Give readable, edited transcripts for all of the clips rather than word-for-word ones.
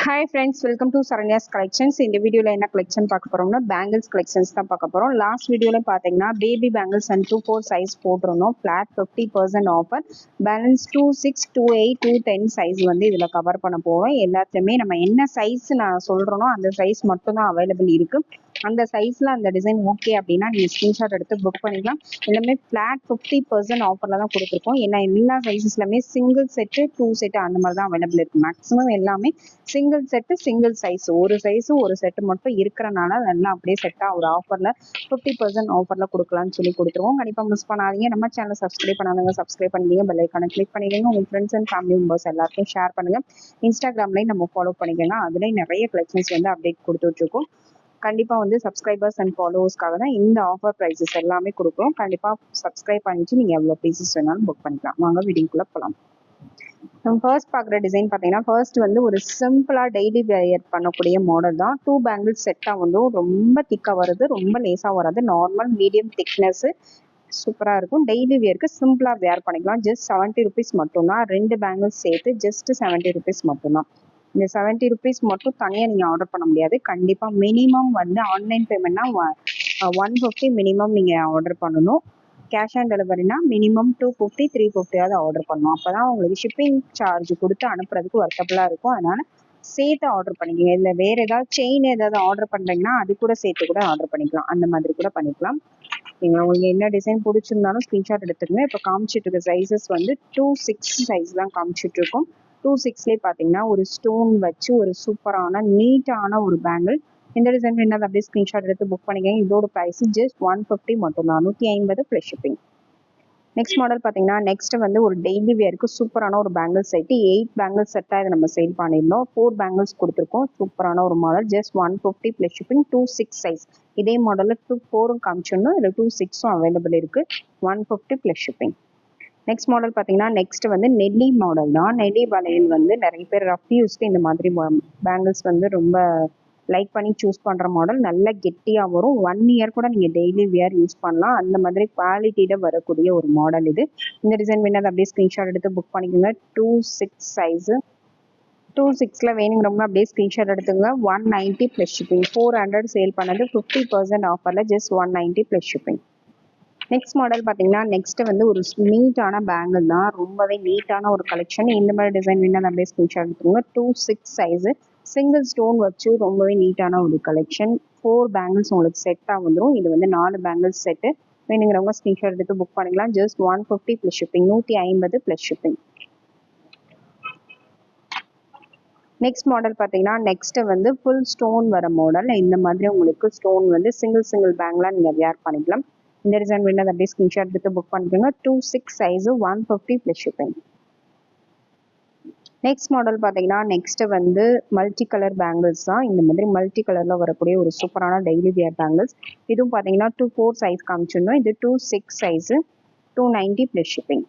Hi friends, welcome to Saranya's Collections. In the video என்ன collection பார்க்க போறோம்னா bangles collections தான் பார்க்க போறோம். லாஸ்ட் வீடியோல பாத்தீங்கன்னா baby bangles and 2-4 size போட்டுறோம். flat 50% offer. balance 26, 28, 210 size வந்து இதுல கவர் பண்ண போறோம். எல்லாத்துலயுமே நம்ம என்ன சைஸ் நான் சொல்றேனோ அந்த சைஸ் மட்டும் தான் அவைலபிள் இருக்கு. அந்த சைஸ்ல அந்த டிசைன் ஓகே அப்படின்னா நீங்க ஸ்கிரீன்ஷாட் எடுத்து புக் பண்ணிக்கலாம். எல்லாமே ஃபிளாட் 50% ஆஃபர்ல தான் கொடுத்துருக்கோம். ஏன்னா எல்லா சைஸஸ்லயுமே சிங்கிள் செட்டு 2 செட்டு அந்த மாதிரி தான் அவைலபிள் இருக்கு. மேக்ஸிமம் எல்லாமே சிங்கிள் செட்டு சிங்கிள் சைஸ் ஒரு சைஸ் ஒரு செட்டு மட்டும் இருக்கிறனால அதெல்லாம் அப்படியே செட்டா ஒரு ஆஃபர்ல 50% ஆஃபர்ல கொடுக்கலாம்னு சொல்லி கொடுத்துருவோம். கண்டிப்பா மிஸ் பண்ணாதீங்க. நம்ம சேனல் சப்ஸ்கிரைப் பண்ணாதவங்க சப்ஸ்கிரைப் பண்ணிக்கங்க. பெல் ஐக்கானை கிளிக் பண்ணிக்கங்க. உங்க ஃப்ரெண்ட்ஸ் அண்ட் ஃபேமிலி மெம்பர்ஸ் எல்லாருக்கும் ஷேர் பண்ணுங்க. இன்ஸ்டாகிராம்லயும் நம்ம ஃபாலோ பண்ணிக்கோங்க. அதுலயும் நிறைய கலெக்ஷன்ஸ் வந்து அப்டேட் கொடுத்துட்டு இருக்கோம். கண்டிப்பா வந்து சப்ஸ்கிரைபர்ஸ் அண்ட் ஃபாலோவர்ஸ்க்காக தான் இந்த ஆஃபர் ப்ரைஸஸ் எல்லாமே கொடுக்குறோம். கண்டிப்பா சப்ஸ்கிரைப் பண்ணிட்டு நீங்க எவ்வளவு பீசஸ் வேணாலும் புக் பண்ணிக்கலாம். வாங்க வீடியோக்குள்ள போகலாம். நம்ம ஃபர்ஸ்ட் பார்க்குற டிசைன் பார்த்தீங்கன்னா ஃபர்ஸ்ட் வந்து ஒரு சிம்பிளா டெய்லி வேர் பண்ணக்கூடிய மாடல் தான். 2 பேங்கிள்ஸ் செட்டா வந்து ரொம்ப திக்கா வருது, ரொம்ப லேசா வராது. நார்மல் மீடியம் திக்னஸ் சூப்பரா இருக்கும். டெய்லி வேருக்கு சிம்பிளா வேர் பண்ணிக்கலாம். ஜஸ்ட் 70 ருபீஸ் மட்டும்தான். 2 பேங்கிள்ஸ் சேர்த்து ஜஸ்ட் 70 ருபீஸ் மட்டும்தான். இந்த 70 ருபீஸ் மட்டும் தனியா நீங்க ஆர்டர் பண்ண முடியாது. கண்டிப்பா மினிமம் வந்து ஆன்லைன் பேமெண்ட்னா 150 மினிமம் நீங்க ஆர்டர் பண்ணணும். கேஷ் ஆன் டெலிவரினா மினிமம் 250 350 ஆர்டர் பண்ணணும். அப்பதான் உங்களுக்கு ஷிப்பிங் சார்ஜ் கொடுத்து அனுப்புறதுக்கு ஒர்த்தபிளா இருக்கும். அதனால சேர்த்து ஆர்டர் பண்ணிக்கோங்க. இல்லை வேற ஏதாவது செயின் ஏதாவது ஆர்டர் பண்றீங்கன்னா அது கூட சேர்த்து கூட ஆர்டர் பண்ணிக்கலாம். அந்த மாதிரி கூட பண்ணிக்கலாம். நீங்க உங்களுக்கு என்ன டிசைன் பிடிச்சிருந்தாலும் ஸ்கிரீன்ஷாட் எடுத்துக்கங்க. இப்போ காமிச்சிட்டு இருக்க சைஸஸ் வந்து 2-6 சைஸ் தான் காமிச்சிட்டு இருக்கோம். 2-6லேயே பார்த்தீங்கன்னா ஒரு ஸ்டோன் வச்சு ஒரு சூப்பரான நீட்டான ஒரு பேங்கிள். இந்த டிசைன் வேணாலும் அப்படியே ஸ்கிரீன்ஷாட் எடுத்து புக் பண்ணிக்கங்க. இதோட ப்ரைஸ் ஜஸ்ட் 150 மட்டும் தான். 150 ப்ளஸ் ஷிப்பிங். நெக்ஸ்ட் மாடல் பார்த்தீங்கன்னா நெக்ஸ்ட் வந்து ஒரு டெய்லி வேருக்கு சூப்பரான ஒரு பேங்கிள் செட். 8 பேங்கிள் செட்டாக இதை நம்ம சேல் பண்ணியிருந்தோம். 4 பேங்கிள்ஸ் கொடுத்துருக்கோம். சூப்பரான ஒரு model. Just 150 plus shipping. 2-6 size. இதே மாடலில் 2-4 காமிச்சிடணும். இதில் 2-6 அவைலபிள் இருக்கு. 150 ப்ளஸ் ஷிப்பிங். நெக்ஸ்ட் மாடல் பார்த்தீங்கன்னா நெக்ஸ்ட் வந்து நெல்லி மாடல் தான். நெல்லி வளையல் வந்து நிறைய பேர் ரஃப் யூஸ்க்கு இந்த மாதிரி பேங்கிள்ஸ் வந்து ரொம்ப லைக் பண்ணி சூஸ் பண்ணுற மாடல். நல்ல கெட்டியாக வரும். 1 இயர் கூட நீங்கள் டெய்லி வியர் யூஸ் பண்ணலாம். அந்த மாதிரி குவாலிட்டியில் வரக்கூடிய ஒரு மாடல் இது. இந்த டிசைன் வேணாலும் அப்படியே ஸ்க்ரீன்ஷாட் எடுத்து புக் பண்ணிக்கோங்க. 2-6 சைஸு. 2-6ல வேணுங்கிறவங்க அப்படியே ஸ்க்ரீன்ஷாட் எடுத்துங்க. 190 ப்ளஸ் ஷிப்பிங். 400 சேல் பண்ணது 50% ஆஃபரில் just 190 plus shipping. Next model பார்த்தீங்கன்னா நெக்ஸ்ட் வந்து ஒரு நீட்டான பேங்கிள் தான். ரொம்பவே நீட்டான ஒரு கலெக்ஷன். இந்த மாதிரி டிசைன் வேணாலும் அப்படியே ஸ்க்ரீன்ஷாட் எடுத்துக்கோங்க. 2-6 சைஸு. சிங்கிள் ஸ்டோன் வச்சு ரொம்பவே நீட்டான ஒரு கலெக்ஷன். 4 பேங்கிள்ஸ் உங்களுக்கு செட்டாக வந்துடும். இது வந்து 4 பேங்கிள்ஸ் செட்டு. வேணுங்கிறவங்க ஸ்க்ரீன்ஷாட் எடுத்து புக் பண்ணிக்கலாம். Just 150 plus shipping. 150 plus shipping. Next model பார்த்தீங்கன்னா நெக்ஸ்ட் வந்து ஃபுல் ஸ்டோன் வர மாடல். இந்த மாதிரி உங்களுக்கு ஸ்டோன் வந்து சிங்கிள் பேங்கிளாக நீங்கள் வியர் பண்ணிக்கலாம். இந்த டிசைன் வேணாலும் அப்படியே ஸ்கிரீன்ஷாட் எடுத்து புக் பண்ணிக்கோங்க. 2-6 size. 150 plus shipping. Next model பார்த்தீங்கன்னா நெக்ஸ்ட் வந்து மல்டி கலர் பேங்கிள்ஸ் தான். இந்த மாதிரி மல்டி கலரில் வரக்கூடிய ஒரு சூப்பரான டெய்லி வியர் பேங்கிள்ஸ். இதுவும் பார்த்தீங்கன்னா 2-4 சைஸ் காமிச்சிருந்தோம். இது 2-6 size. 290 plus shipping.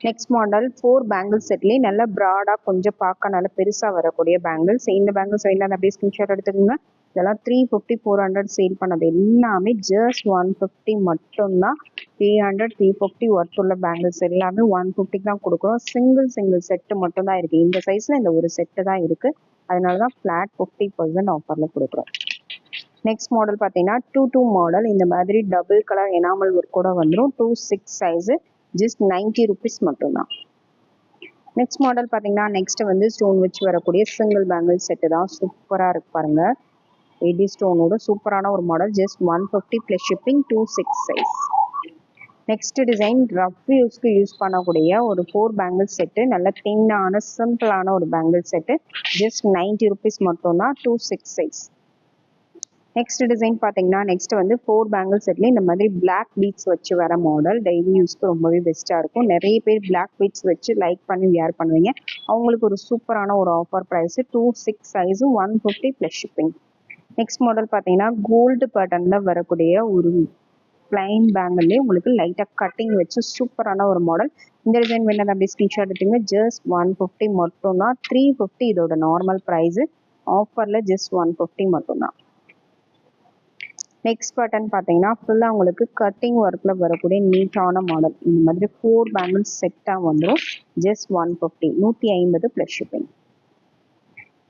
Next model 4 bangles செட்லேயே நல்ல ப்ராடாக கொஞ்சம் பார்க்க நல்ல பெருசாக வரக்கூடிய பேங்கிள்ஸ். இந்த பேங்கிள்ஸ் வேணாலும் அப்படியே ஸ்கிரீன்ஷாட் எடுத்துக்கோங்க. இதெல்லாம் 350 400 சேல் பண்ணது எல்லாமே ஜஸ்ட் 150 மட்டும்தான். 300 350 ஒர்த் உள்ள பேங்கிள்ஸ் எல்லாமே 150 தான் கொடுக்குறோம். சிங்கிள் செட்டு மட்டும் தான் இருக்கு. இந்த சைஸ்ல இந்த ஒரு செட்டு தான் இருக்கு. அதனால தான் ஃபிளாட் 50% ஆஃபர்ல கொடுக்குறோம். நெக்ஸ்ட் மாடல் பார்த்தீங்கன்னா 2-2 மாடல். இந்த மாதிரி டபுள் கலர் எனாமல் ஒர்க் கூட வந்துடும். 2-6 சைஸு. ஜஸ்ட் 90 ருபீஸ் மட்டும்தான். நெக்ஸ்ட் மாடல் பார்த்தீங்கன்னா நெக்ஸ்ட் வந்து ஸ்டோன் வச்சு வரக்கூடிய சிங்கிள் பேங்கிள் செட்டு தான். சூப்பராக இருக்கு பாருங்க. 80 ஸ்டோனோட சூப்பரான ஒரு model. Just 150 plus shipping. 2-6 size. Next design rough யூஸ்க்கு யூஸ் பண்ணக்கூடிய ஒரு 4 பேங்கிள் செட்டு. நல்ல தின்னான சிம்பிளான ஒரு பேங்கிள் செட்டு. ஜஸ்ட் 90 ருபீஸ் மட்டும்தான். 2-6 சைஸ். நெக்ஸ்ட் டிசைன் பார்த்தீங்கன்னா நெக்ஸ்ட் வந்து 4 பேங்கிள் செட்லேயே இந்த மாதிரி பிளாக் பீட்ஸ் வச்சு வர மாடல். டெய்லி யூஸ்க்கு ரொம்பவே பெஸ்ட்டாக இருக்கும். நிறைய பேர் பிளாக் பீட்ஸ் வச்சு லைக் பண்ணி வியர் பண்ணுவீங்க. அவங்களுக்கு ஒரு சூப்பரான ஒரு offer price. 2-6 size. 150 plus shipping. Next model பார்த்தீங்கன்னா கோல்டு பேட்டர்னில் வரக்கூடிய ஒரு பிளைன் பேங்கிள்லேயே உங்களுக்கு லைட்டாக கட்டிங் வச்சு சூப்பரான ஒரு மாடல். இந்த டிசைன் வேணாலும் அப்படியே ஸ்க்ரீன்ஷாட் எடுத்தீங்க. ஜஸ்ட் 150 மட்டும்தான். 350 இதோட நார்மல் ப்ரைஸு. ஆஃபரில் ஜஸ்ட் 150 மட்டும்தான். நெக்ஸ்ட் பேட்டர்ன் பார்த்தீங்கன்னா ஃபுல்லாக உங்களுக்கு கட்டிங் ஒர்க்கில் வரக்கூடிய நீட்டான மாடல். இந்த மாதிரி 4 பேங்கிள்ஸ் செட்டாக வந்துடும். Just 150. 150 plus shipping.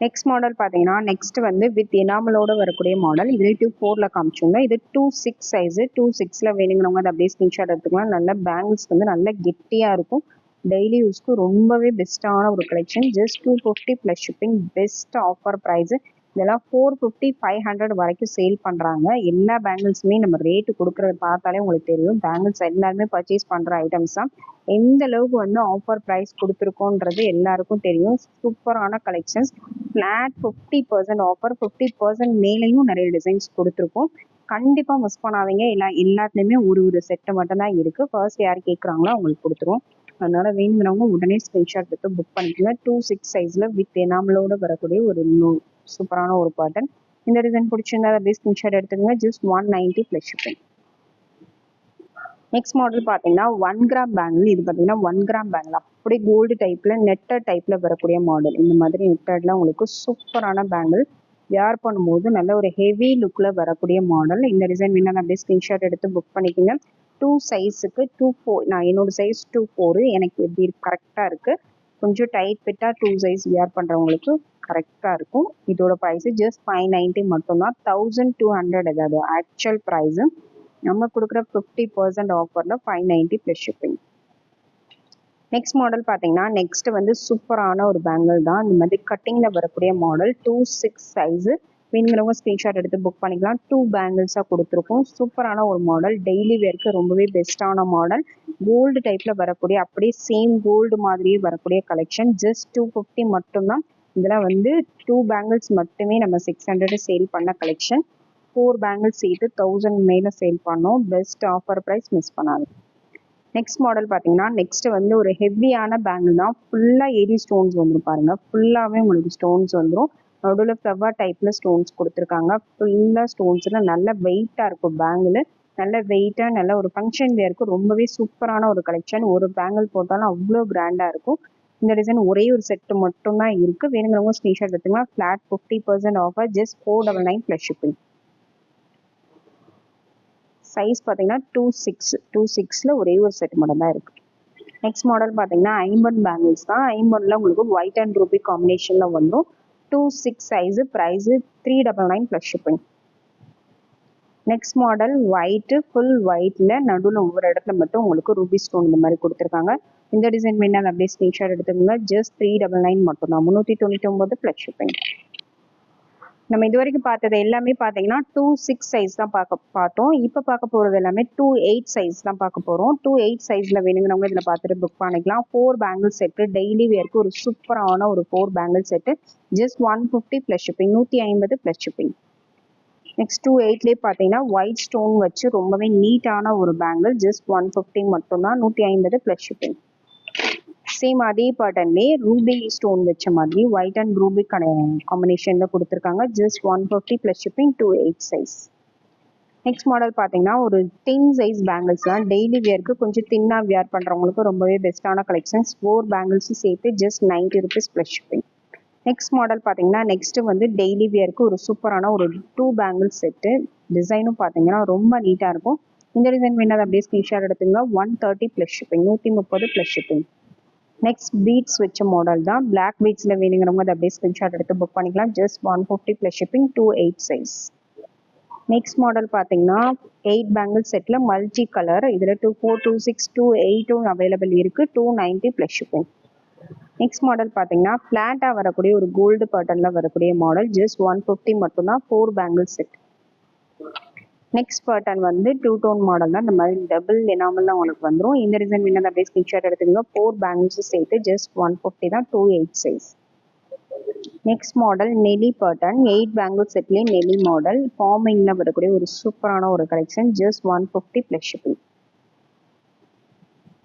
Next model பார்த்தீங்கன்னா நெக்ஸ்ட் வந்து வித் எனாமலோட வரக்கூடிய மாடல். இதுல 2/4ல காமிச்சோங்க. இது 2/6 சைஸ். 2/6ல வேணுங்கிறவங்க அதை அப்படியே ஸ்கிரீன்ஷாட் எடுத்துக்கலாம். நல்ல பேங்கிள்ஸ் வந்து நல்ல கெட்டியா இருக்கும். டெய்லி யூஸ்க்கு ரொம்பவே பெஸ்ட்டான ஒரு collection. Just 250 plus shipping. Best offer price. இதெல்லாம் 450 500 வரைக்கும் சேல் பண்றாங்க. எல்லா பேங்கிள்ஸுமே நம்ம ரேட்டு கொடுக்கறத பார்த்தாலே உங்களுக்கு தெரியும். பேங்கிள்ஸ் எல்லாருமே பர்ச்சேஸ் பண்ற ஐட்டம்ஸ் தான். எந்த அளவுக்கு வந்து ஆஃபர் ப்ரைஸ் கொடுத்துருக்கோன்றது எல்லாருக்கும் தெரியும். சூப்பரான கலெக்ஷன்ஸ். Flat 50% offer. 50% மேலேயும் நிறைய டிசைன்ஸ் கொடுத்துருக்கோம். கண்டிப்பா மிஸ் பண்ணாதீங்க. எல்லாத்துலயுமே ஒரு செட்டு மட்டும் தான் இருக்கு. ஃபர்ஸ்ட் யார் கேட்குறாங்களோ அவங்களுக்கு கொடுத்துருவோம். அதனால வேணுங்கிறவங்க உடனே ஸ்கிரீன்ஷாட் எடுத்து புக் பண்ணிக்கோங்க. 2/6 சைஸ்ல வித் எனாமலோட வரக்கூடிய ஒரு சூப்பரான ஒரு பாட்டன். இந்த டிசைன் பிடிச்சிருந்தா அப்படியே ஸ்கிரீன்ஷாட் எடுத்துக்கோங்க. Just 190 plus shipping. Next model பார்த்தீங்கன்னா 1 கிராம் பேங்கிள். இது பார்த்தீங்கன்னா 1 கிராம் பேங்கிள் அப்படியே கோல்டு டைப்ல நெட்டட் டைப்ல வரக்கூடிய மாடல். இந்த மாதிரி நெட்டட்ல உங்களுக்கு சூப்பரான பேங்கிள். வியர் பண்ணும்போது நல்ல ஒரு ஹெவி லுக்ல வரக்கூடிய மாடல். இந்த டிசைன் வேணா அப்படியே ஸ்கிரீன்ஷாட் எடுத்து புக் பண்ணிக்கோங்க. 2 சைஸுக்கு 2/4. நான் என்னோட சைஸ் 2/4. எனக்கு எப்படி கரெக்டாக இருக்கு. கொஞ்சம் டைட் ஃபிட்டா 2 சைஸ் வியர் பண்றவங்களுக்கு கரெக்டா இருக்கும். இதோட ப்ரைஸ் ஜஸ்ட் 590 மட்டும்தான். 1200 அதாவது ஆக்சுவல் ப்ரைஸ். நம்ம கொடுக்குற 50% ஆஃபர்ல 590 ப்ளஸ் ஷிப்பிங். நெக்ஸ்ட் மாடல் பார்த்தீங்கன்னா நெக்ஸ்ட் வந்து சூப்பரான ஒரு பேங்கிள் தான். இந்த மாதிரி கட்டிங்ல வரக்கூடிய மாடல். 2/6 சைஸ். வேணுங்கிறவங்க ஸ்கிரீன்ஷாட் எடுத்து புக் பண்ணிக்கலாம். 2 பேங்கிள்ஸாக கொடுத்துருக்கோம். சூப்பரான ஒரு மாடல். டெய்லி வேர்க்கு ரொம்பவே பெஸ்ட்டான மாடல். கோல்டு டைப்ல வரக்கூடிய அப்படியே சேம் கோல்டு மாதிரியே வரக்கூடிய கலெக்ஷன். ஜஸ்ட் 250 மட்டும்தான். இதில் வந்து 2 பேங்கிள்ஸ் மட்டுமே நம்ம 600 சேல் பண்ண கலெக்ஷன். 4 பேங்கிள்ஸ் சேர்த்து 1000 மேலே சேல் பண்ணோம். பெஸ்ட் ஆஃபர் ப்ரைஸ் மிஸ் பண்ணாது. நெக்ஸ்ட் மாடல் பார்த்தீங்கன்னா நெக்ஸ்ட் வந்து ஒரு ஹெவியான பேங்கிள் தான். ஃபுல்லாக ஏரி ஸ்டோன்ஸ் வந்துடும் பாருங்க. ஃபுல்லாகவே உங்களுக்கு ஸ்டோன்ஸ் வந்துடும். நடுவில் ஃப்ளவர் டைப்ல ஸ்டோன்ஸ் கொடுத்துருக்காங்க. ஃபுல்லாக ஸ்டோன்ஸ்ல நல்ல வெயிட்டாக இருக்கும் பேங்கிள். நல்ல வெயிட்டாக நல்ல ஒரு ஃபங்க்ஷன் வேருக்கு ரொம்பவே சூப்பரான ஒரு கலெக்ஷன். ஒரு பேங்கிள் போட்டாலும் அவ்வளோ கிராண்டாக இருக்கும். இந்த டிசைன் ஒரே ஒரு செட்டு மட்டும் தான் இருக்கு. வேணுங்கிறவங்க ஸ்கிரீன்ஷாட் எடுத்துக்கலாம். Flat 50% offer. Just 499 plus shipping. Size பார்த்தீங்கன்னா 2/6ல ஒரே ஒரு செட் மட்டும் தான் இருக்கு. நெக்ஸ்ட் மாடல் பார்த்தீங்கன்னா 50 பேங்கிள்ஸ் தான். 50ல உங்களுக்கு ஒயிட் அண்ட் ரூபி காம்பினேஷன்ல வந்துடும். 2/6 size. Price 399 plus shipping. Next model white. Full ஒயிட்ல நடுவில் ஒவ்வொரு இடத்துல மட்டும் உங்களுக்கு ரூபி ஸ்டோன் இந்த மாதிரி கொடுத்துருக்காங்க. இந்த டிசைன் வேணாலும் அப்படியே ஸ்கிரீன்ஷாட் எடுத்துக்கோங்க. ஜஸ்ட் 399 மட்டும் தான். 399 ப்ளஸ் ஷிப்பிங். நம்ம இது வரைக்கும் பார்த்தது எல்லாமே பார்த்தீங்கன்னா 2/6 சைஸ் தான் பார்த்தோம். இப்போ பார்க்க போகிறது எல்லாமே 2/8 சைஸ் தான் பார்க்க போகிறோம். 2/8 சைஸில் வேணுங்கிறவங்க இதில் பார்த்துட்டு புக் பண்ணிக்கலாம். 4 பேங்கிள் செட்டு. டெய்லி வேருக்கு ஒரு சூப்பரான ஒரு 4 bangle set. Just 150 plus shipping. 150 plus shipping. Next 2/8லேயே பார்த்தீங்கன்னா ஒயிட் ஸ்டோன் வச்சு ரொம்பவே நீட்டான ஒரு பேங்கிள். ஜஸ்ட் 150 மட்டும்தான். 150 ப்ளஸ் ஷிப்பிங். சேம் அதே பேட்டர்ன்லேயே ரூபி ஸ்டோன் வச்ச மாதிரி ஒயிட் அண்ட் ரூபி காம்பினேஷன்ல கொடுத்துருக்காங்க. Just 150 plus shipping. 2/8 size. Next model பார்த்தீங்கன்னா ஒரு 10 சைஸ் பேங்கிள்ஸ் தான். டெய்லி வேர்க்கு கொஞ்சம் தின்னா வியர் பண்ணுறவங்களுக்கு ரொம்பவே பெஸ்ட்டான கலெக்ஷன்ஸ். 4 பேங்கிள்ஸும் சேர்த்து just 90 rupees plus shipping. Next model பார்த்தீங்கன்னா நெக்ஸ்ட் வந்து டெய்லி வியருக்கு ஒரு சூப்பரான ஒரு 2 பேங்கிள் செட்டு. டிசைனும் பார்த்தீங்கன்னா ரொம்ப நீட்டாக இருக்கும். இந்த டிசைன் வேணால் அப்படியே ஸ்கிரீன்ஷாட் எடுத்துங்க. 130 plus shipping. 130 plus shipping. Next beads வச்ச மாடல் தான். பிளாக் பீட்ஸில் வேணுங்கிறவங்க அதை அப்படியே ஸ்கிரீன்ஷாட் எடுத்து புக் பண்ணிக்கலாம். Just 150 plus shipping. 2/8 size. Next model பார்த்தீங்கன்னா 8 பேங்கிள் செட்டில் மல்டி கலர். இதில் 2/4, 2/6, 2/8 அவைலபிள் இருக்குது. 290 ப்ளஸ் ஷிப்பிங். நெக்ஸ்ட் மாடல் பார்த்தீங்கன்னா ஃப்ளாட்டாக வரக்கூடிய ஒரு கோல்டு பேட்டர்னில் வரக்கூடிய மாடல். ஜஸ்ட் 150 மட்டும்தான். 4 பேங்கிள் செட். நெக்ஸ்ட் பேட்டர்ன் வந்து 2 டோன் மாடல் தான். இந்த மாதிரி டபுள் எனாமல் தான் உங்களுக்கு வந்துடும். இந்த டிசைன் வேணும் அப்படியே ஸ்கிரீன்ஷாட் எடுத்துக்கோங்க. 4 பேங்கிள்ஸும் சேர்த்து ஜஸ்ட் 150 தான். 2/8 சைஸ். நெக்ஸ்ட் மாடல் நெலி பேட்டர்ன். 8 பேங்கிள் செட்லேயே நெலி மாடல். ஃபார்மிங்கில் வரக்கூடிய ஒரு சூப்பரான ஒரு collection. Just 150 plus shipping.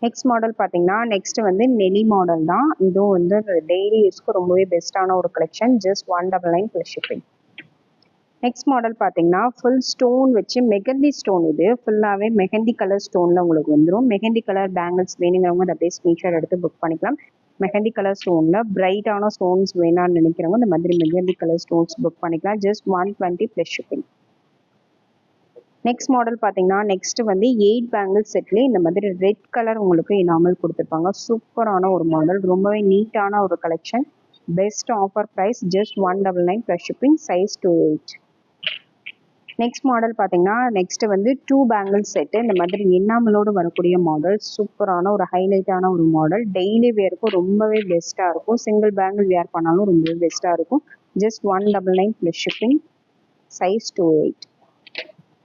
Next model பார்த்தீங்கன்னா நெக்ஸ்ட் வந்து நெலி மாடல் தான். இதுவும் வந்து டெய்லி யூஸ்க்கு ரொம்பவே பெஸ்ட்டான ஒரு collection. Just 199 plus shipping. Next model பார்த்தீங்கன்னா ஃபுல் ஸ்டோன் வச்சு மெஹந்தி ஸ்டோன். இது ஃபுல்லாகவே மெஹந்தி கலர் ஸ்டோனில் உங்களுக்கு வந்துடும். மெஹந்தி கலர் பேங்கிள்ஸ் வேணுங்கிறவங்க அதை அப்படியே ஸ்க்ரீன்ஷாட் எடுத்து புக் பண்ணிக்கலாம். மெஹந்தி கலர் ஸ்டோனில் பிரைட்டான ஸ்டோன்ஸ் வேணாம்னு நினைக்கிறவங்க இந்த மாதிரி மெஹந்தி கலர் ஸ்டோன்ஸ் புக் பண்ணிக்கலாம். Just 120 plus shipping. Next model பார்த்தீங்கன்னா நெக்ஸ்ட் வந்து 8 பேங்கிள் செட்லேயே இந்த மாதிரி ரெட் கலர் உங்களுக்கு எனாமல் கொடுத்துருப்பாங்க. சூப்பரான ஒரு மாடல். ரொம்பவே நீட்டான ஒரு collection. Best offer price just 199 plus shipping, size 2/8. Next model பார்த்தீங்கன்னா நெக்ஸ்ட் வந்து 2 பேங்கிள் செட்டு. இந்த மாதிரி என்னாமலோடு வரக்கூடிய மாடல், சூப்பரான ஒரு ஹைலைட்டான ஒரு மாடல். டெய்லி வேருக்கும் ரொம்பவே பெஸ்ட்டாக இருக்கும். சிங்கிள் பேங்கிள் வேர் பண்ணாலும் ரொம்பவே பெஸ்ட்டாக இருக்கும். Just 199 plus shipping, size 2/8.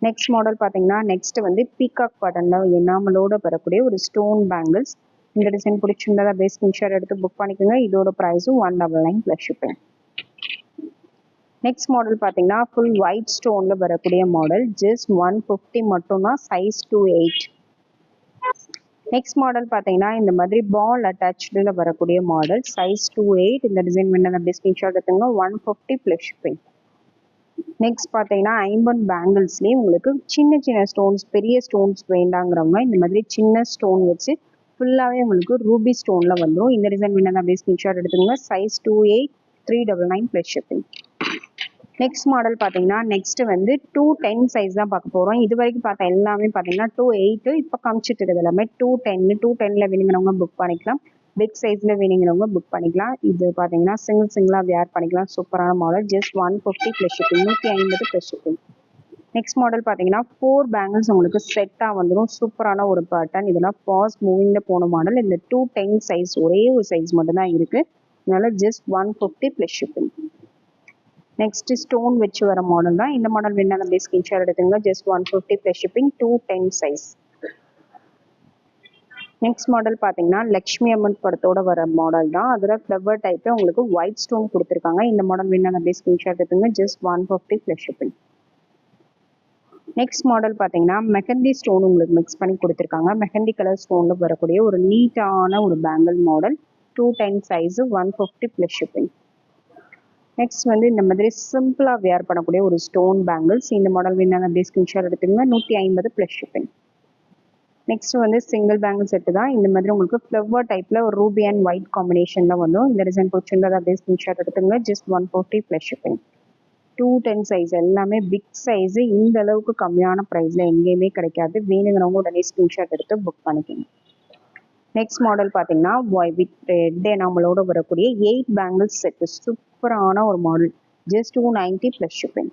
Next model பார்த்தீங்கன்னா நெக்ஸ்ட் வந்து பீகாக் பேட்டர்னில் என்னாமலோடு வரக்கூடிய ஒரு ஸ்டோன் பேங்கிள்ஸ். இந்த டிசைன் பிடிச்சிருந்தா அப்படியே ஸ்கிரீன்ஷாட் எடுத்து புக் பண்ணிக்கோங்க. இதோட ப்ரைஸும் 199 ப்ளஸ் ஷிப்பிங். நெக்ஸ்ட் மாடல் பார்த்தீங்கன்னா ஃபுல் ஒயிட் ஸ்டோனில் வரக்கூடிய மாடல், ஜஸ்ட் 150 மட்டும்தான், சைஸ் 2/8. நெக்ஸ்ட் மாடல் பார்த்தீங்கன்னா இந்த மாதிரி பால் அட்டாச்சில் வரக்கூடிய மாடல், சைஸ் 2/8. இந்த டிசைன் வேணும் அப்படியே ஸ்க்ரீன்ஷாட் எடுத்துங்க. 150 ப்ளஸ் ஷிப்பிங். நெக்ஸ்ட் பார்த்தீங்கன்னா 50 பேங்கிள்ஸ்லேயே உங்களுக்கு சின்ன சின்ன ஸ்டோன்ஸ், பெரிய ஸ்டோன்ஸ் வேண்டாங்கிறவங்க இந்த மாதிரி சின்ன ஸ்டோன் வச்சு ஃபுல்லாகவே உங்களுக்கு ரூபி ஸ்டோனில் வந்துடும். இந்த டிசைன் வேணும் அப்படியே ஸ்க்ரீன்ஷாட் எடுத்துங்க. Size 2/8, 399 plus shipping. Next model பார்த்தீங்கன்னா நெக்ஸ்ட் வந்து 210 சைஸ் தான் பார்க்க போகிறோம். இது வரைக்கும் பார்த்த எல்லாமே பார்த்தீங்கன்னா 2/8. இப்போ காமிச்சிட்டு இருக்கிறது எல்லாமே 210. 210ல் வேணுங்கிறவங்க புக் பண்ணிக்கலாம். பிக் சைஸில் வேணுங்கிறவங்க புக் பண்ணிக்கலாம். இது பார்த்தீங்கன்னா சிங்கிளாக வேர் பண்ணிக்கலாம். சூப்பரான model, just 150 plus shipping, 150 plus shipping. Next model பார்த்தீங்கன்னா 4 பேங்கிள்ஸ் உங்களுக்கு செட்டாக வந்துடும். சூப்பரான ஒரு பேட்டர்ன். இதெல்லாம் ஃபாஸ்ட் மூவிங்கில் போன மாடல். இந்த 210 சைஸ் ஒரே ஒரு சைஸ் மட்டும்தான் இருக்குது. அதனால just 150 plus shipping. Next stone வச்சு வர மாடல் தான். இந்த மாடல் வேணா அப்படியே ஸ்கிரீன்ஷாட் எடுத்துங்க. Just 150 plus shipping, 210 size. Next model பார்த்தீங்கன்னா லக்ஷ்மி அம்மன் படத்தோட வர மாடல் தான். அதில் ஃப்ளவர் டைப்பில் உங்களுக்கு ஒயிட் ஸ்டோன் கொடுத்துருக்காங்க. இந்த மாடல் வேணா அப்படியே ஸ்கிரீன்ஷாட் எடுத்துங்க. Just 150 plus shipping. Next model பார்த்தீங்கன்னா மெஹந்தி ஸ்டோன் உங்களுக்கு மிக்ஸ் பண்ணி கொடுத்துருக்காங்க. மெஹந்தி கலர் ஸ்டோனில் வரக்கூடிய ஒரு நீட்டான ஒரு bangle model, 210 size, 150 plus shipping. Next வந்து இந்த மாதிரி சிம்பிளாக வேர் பண்ணக்கூடிய ஒரு ஸ்டோன் பேங்கிள்ஸ். இந்த மாடல் வேணாலும் அப்படியே ஸ்கிரீன்ஷாட் எடுத்துங்க. 150 ப்ளஸ் ஷிப்பிங். நெக்ஸ்ட் வந்து சிங்கிள் பேங்கிள் செட்டு தான். இந்த மாதிரி உங்களுக்கு ஃப்ளவர் டைப்பில் ஒரு ரூபி அண்ட் ஒயிட் காம்பினேஷனில் வந்துடும். இந்த டிசைன் பிடிச்சிருந்தது அப்படியே ஸ்கிரீன்ஷாட் எடுத்துங்க. Just 140 plus shipping. 210 சைஸ் எல்லாமே பிக் சைஸு. இந்த அளவுக்கு கம்மியான ப்ரைஸில் எங்கேயுமே கிடைக்காது. வேணுங்கிறவங்க உடனே ஸ்கிரீன்ஷாட் எடுத்து புக் பண்ணிக்கோங்க. நெக்ஸ்ட் மாடல் பார்த்தீங்கன்னா வித் ரெட் எனாமலோட வரக்கூடிய 8 பேங்கிள்ஸ் செட்டு. சூப்பரான ஒரு model, just 290 plus shipping.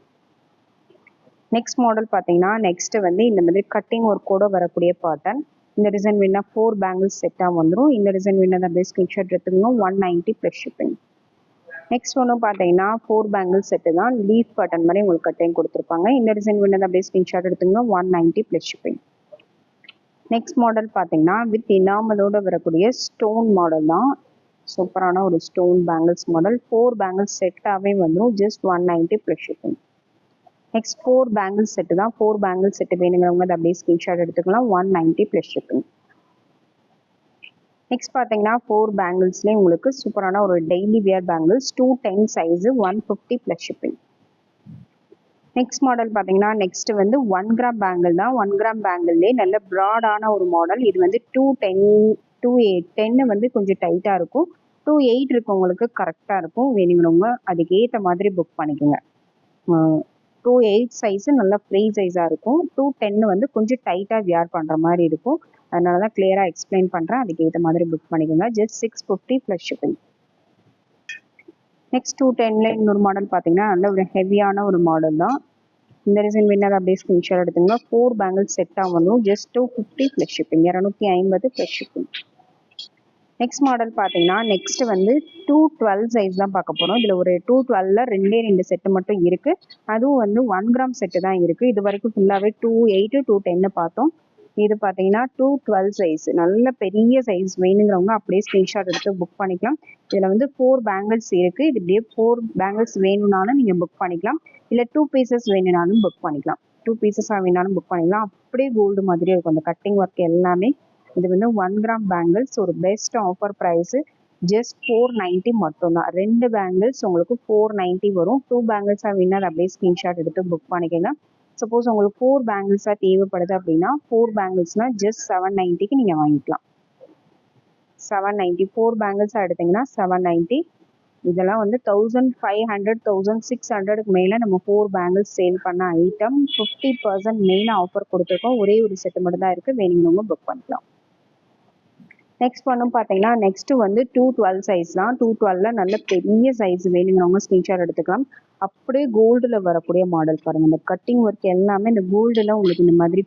Next model பார்த்தீங்கன்னா நெக்ஸ்ட் வந்து இந்த மாதிரி கட்டிங் ஒர்க்கோட வரக்கூடிய பேட்டர்ன். இந்த டிசைன் வேணா 4 பேங்கிள்ஸ் செட்டாக வந்துடும். இந்த டிசைன் வேணா அப்படியே ஸ்க்ரீன்ஷாட் எடுத்துக்கணும். 190 ப்ளஸ் ஷிப்பிங். நெக்ஸ்ட் ஒன்று பார்த்தீங்கன்னா 4 பேங்கிள் செட்டு தான். லீஃப் பேட்டர்ன் மாதிரி உங்களுக்கு கட்டிங் கொடுத்துருப்பாங்க. இந்த டிசைன் வேணா அப்படியே ஸ்க்ரீன்ஷாட் எடுத்துக்கணும். 190 ப்ளஸ் ஷிப்பிங். நெக்ஸ்ட் மாடல் பார்த்தீங்கன்னா வித் இனாமலோட வரக்கூடிய ஸ்டோன் மாடல் தான். சூப்பரான ஒரு ஸ்டோன் பேங்கிள்ஸ் மாடல். 4 பேங்கிள்ஸ் செட்டாகவே வந்துடும். Just 190 plus shipping. Next 4 bangles set தான். 4 பேங்கிள்ஸ் செட்டு வேணுங்கிறவங்க அதை அப்படியே ஸ்க்ரீன்ஷாட் எடுத்துக்கலாம். 190 ப்ளஸ் ஷிப்பிங். நெக்ஸ்ட் பார்த்தீங்கன்னா 4 பேங்கிள்ஸ்லேயே உங்களுக்கு சூப்பரான ஒரு daily wear bangles, 210 size, 150 plus shipping. Next model பார்த்தீங்கன்னா நெக்ஸ்ட் வந்து 1 கிராம் பேங்கிள் தான். 1 கிராம் பேங்கிள்லேயே நல்ல ப்ராடான ஒரு மாடல். இது வந்து 210, 28, 10 வந்து கொஞ்சம் டைட்டாக இருக்கும். 28 இருக்கவங்களுக்கு கரெக்டாக இருக்கும். வேணுங்கிறவங்க அதுக்கு ஏற்ற மாதிரி புக் பண்ணிக்கோங்க. 28 சைஸு நல்லா ஃப்ரீ சைஸாக இருக்கும். 210 வந்து கொஞ்சம் டைட்டாக வியர் பண்ணுற மாதிரி இருக்கும். அதனால தான் கிளியராக எக்ஸ்பிளைன் பண்ணுறேன். அதுக்கு ஏற்ற மாதிரி புக் பண்ணிக்கோங்க. Just 650 plus shipping. நெக்ஸ்ட் 210ல இன்னொரு மாடல் பார்த்தீங்கன்னா நல்ல ஒரு ஹெவியான ஒரு மாடல் தான். இந்த டிசைன் வேணாலும் அப்படியே ஸ்க்ரீன்ஷாட் எடுத்துங்க. 4 பேங்கிள் செட்டாக வந்துடும். Just 250 plus shipping, 250 plus shipping. Next model பார்த்தீங்கன்னா நெக்ஸ்ட் வந்து 212 சைஸ் தான் பார்க்க போகிறோம். இதில் ஒரு 212ல் 2 செட்டு மட்டும் இருக்குது. அதுவும் வந்து 1 கிராம் செட்டு தான் இருக்குது. இது வரைக்கும் ஃபுல்லாகவே 28, 210 பார்த்தோம். இது பார்த்தீங்கன்னா 212 சைஸ், நல்ல பெரிய சைஸ். வேணுங்கிறவங்க அப்படியே ஸ்க்ரீன்ஷாட் எடுத்து புக் பண்ணிக்கலாம். இதில் வந்து 4 பேங்கிள்ஸ் இருக்குது. இது இப்படியே 4 பேங்கிள்ஸ் வேணும்னாலும் நீங்கள் புக் பண்ணிக்கலாம். இல்லை 2 பீசஸ் வேணும்னாலும் புக் பண்ணிக்கலாம். 2 பீசஸாக வேணாலும் புக் பண்ணிக்கலாம். அப்படியே கோல்டு மாதிரியே இருக்கும் அந்த கட்டிங் ஒர்க் எல்லாமே. இது வந்து 1 கிராம் பேங்கிள்ஸ், ஒரு பெஸ்ட் ஆஃபர் ப்ரைஸு, ஜஸ்ட் 490 மட்டும்தான். 2 பேங்கிள்ஸ் உங்களுக்கு 490 வரும். 2 பேங்கிள்ஸாக வேணால் அப்படியே ஸ்க்ரீன்ஷாட் எடுத்து புக் பண்ணிக்கோங்க. சப்போஸ் உங்களுக்கு 4 பேங்கிள்ஸாக தேவைப்படுது அப்படின்னா 4 பேங்கிள்ஸ்னால் ஜஸ்ட் 790க்கு நீங்கள் வாங்கிக்கலாம். 790 4 பேங்கிள்ஸாக எடுத்திங்கன்னா 790. இதெல்லாம் வந்து 1500, 1600க்கு மேலே நம்ம 4 பேங்கிள்ஸ் சேல் பண்ண ஐட்டம். 50% மேலே ஆஃபர் கொடுத்துருக்கோம். ஒரே ஒரு செட்டு மட்டும் தான் இருக்குது. வேணுங்கிறவங்க புக் பண்ணிக்கலாம். நெக்ஸ்ட் பண்ணும் பார்த்தீங்கன்னா நெக்ஸ்ட் வந்து 212 சைஸ் தான். 212ல நல்ல பெரிய சைஸ் வேணுங்கிறவங்க ஸ்க்ரீன்ஷாட் எடுத்துக்கலாம். அப்படியே கோல்டுல வரக்கூடிய மாடல் பாருங்க. இந்த கட்டிங் ஒர்க் எல்லாமே இந்த கோல்டுல உங்களுக்கு இந்த மாதிரி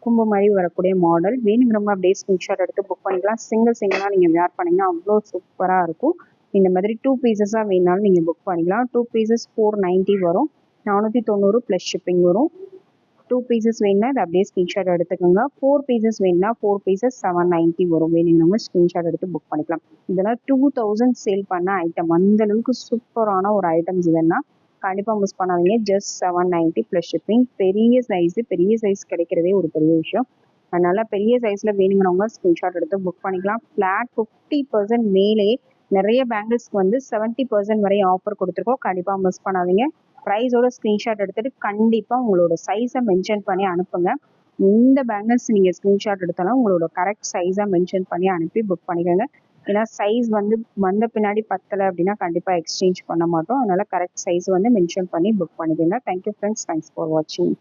கும்பு மாதிரி வரக்கூடிய மாடல் வேணுங்கிறவங்க அப்படியே ஸ்க்ரீன்ஷாட் எடுத்து புக் பண்ணிக்கலாம். சிங்கிளாக நீங்கள் வேர் பண்ணிங்கன்னா அவ்வளோ சூப்பராக இருக்கும். இந்த மாதிரி 2 பீசஸாக வேணாலும் நீங்கள் புக் பண்ணிக்கலாம். 2 பீசஸ் 490 வரும். 490 ப்ளஸ் ஷிப்பிங் வரும். 2 பீசஸ் வேணுன்னா இதை அப்படியே ஸ்க்ரீன்ஷாட் எடுத்துக்கோங்க. 4 பீசஸ் வேணுன்னா 4 பீசஸ் 790 வரும். வேணுங்கிறவங்க ஸ்க்ரீன்ஷாட் எடுத்து புக் பண்ணிக்கலாம். இதெல்லாம் 2000 சேல் பண்ண ஐட்டம். அந்த அளவுக்கு சூப்பரான ஒரு ஐட்டம்ஸ் இதெல்லாம் கண்டிப்பாக மிஸ் பண்ணாதீங்க. Just 790 plus shipping. பெரிய சைஸ் கிடைக்கிறதே ஒரு பெரிய விஷயம். அதனால பெரிய சைஸில் வேணுங்கிறவங்க ஸ்க்ரீன்ஷாட் எடுத்து புக் பண்ணிக்கலாம். ஃப்ளாட் 50% மேலே நிறைய பேங்கிள்ஸ்க்கு வந்து 70% வரை ஆஃபர் கொடுத்துருக்கோம். கண்டிப்பாக மிஸ் பண்ணாதீங்க. ப்ரைஸோட ஸ்க்ரீன்ஷாட் எடுத்துட்டு கண்டிப்பாக உங்களோட சைஸை மென்ஷன் பண்ணி அனுப்புங்க. இந்த பேங்கிள்ஸ் நீங்கள் ஸ்க்ரீன்ஷாட் எடுத்தாலும் உங்களோட கரெக்ட் சைஸாக மென்ஷன் பண்ணி அனுப்பி புக் பண்ணிக்கோங்க. ஏன்னா சைஸ் வந்து வந்த பின்னாடி பத்தலை அப்படின்னா கண்டிப்பாக எக்ஸ்சேஞ்ச் பண்ண மாட்டோம். அதனால கரெக்ட் சைஸ் வந்து மென்ஷன் பண்ணி புக் பண்ணிக்கோங்க. Thank you friends. தேங்க்ஸ் ஃபார் வாட்சிங்.